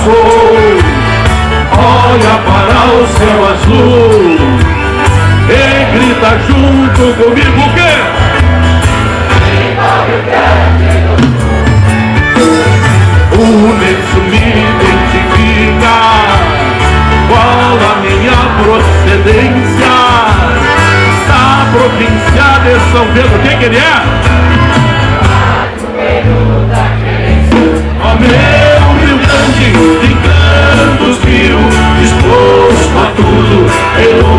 amor, olha para o céu azul e grita junto comigo o quê? O lenço me identifica, qual a minha procedência? Da província de São Pedro. Quem que ele é? Ó meu Rio Grande, de Campos Rio, disposto a tudo pelo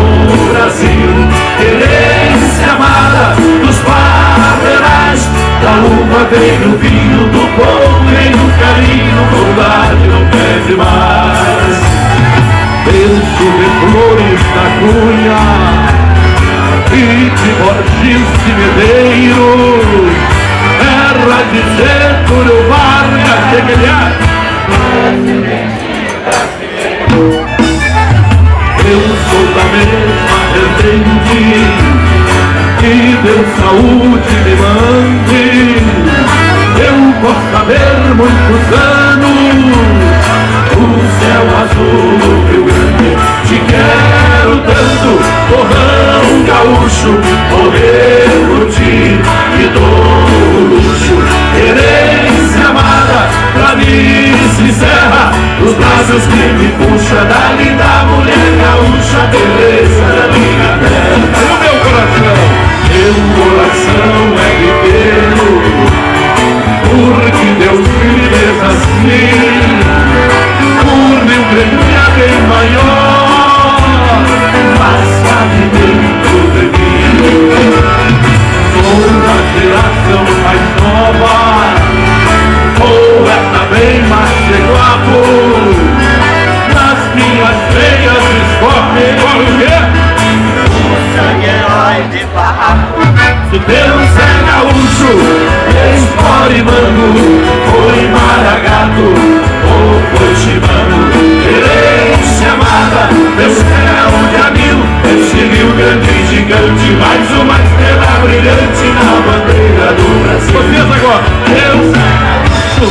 Brasil. Querência amada dos parreirais, da uva vem o vinho, do pão vem o carinho, bondade não pede mais. Penso de Flores da Cunha e de Borges de Medeiros, terra de Getúlio Vargas, que ele é? Eu sou da mesma vertente, que Deus saúde me mande. Eu posso haver muitos anos, o céu azul, Rio Grande, te quero tanto, torrão gaúcho, morrer por ti, me dou luxo, querência amada, pra mim se encerra, os braços que me puxa, da linda mulher gaúcha, beleza da minha terra. E o meu coração é pequeno, porque Deus me fez assim. O Rio Grande é bem maior, mas sabe dentro de mim. Sou da geração mais nova, poeta bem mais guapo, nas minhas veias escorre o quê? O sangue herói de barraco. Se Deus é gaúcho, esporimando, foi maragato ou foi chimano. Querência amada, meu céu de anil, este Rio Grande gigante, mais uma estrela brilhante na bandeira do Brasil. Vocês agora, Deus é gaúcho,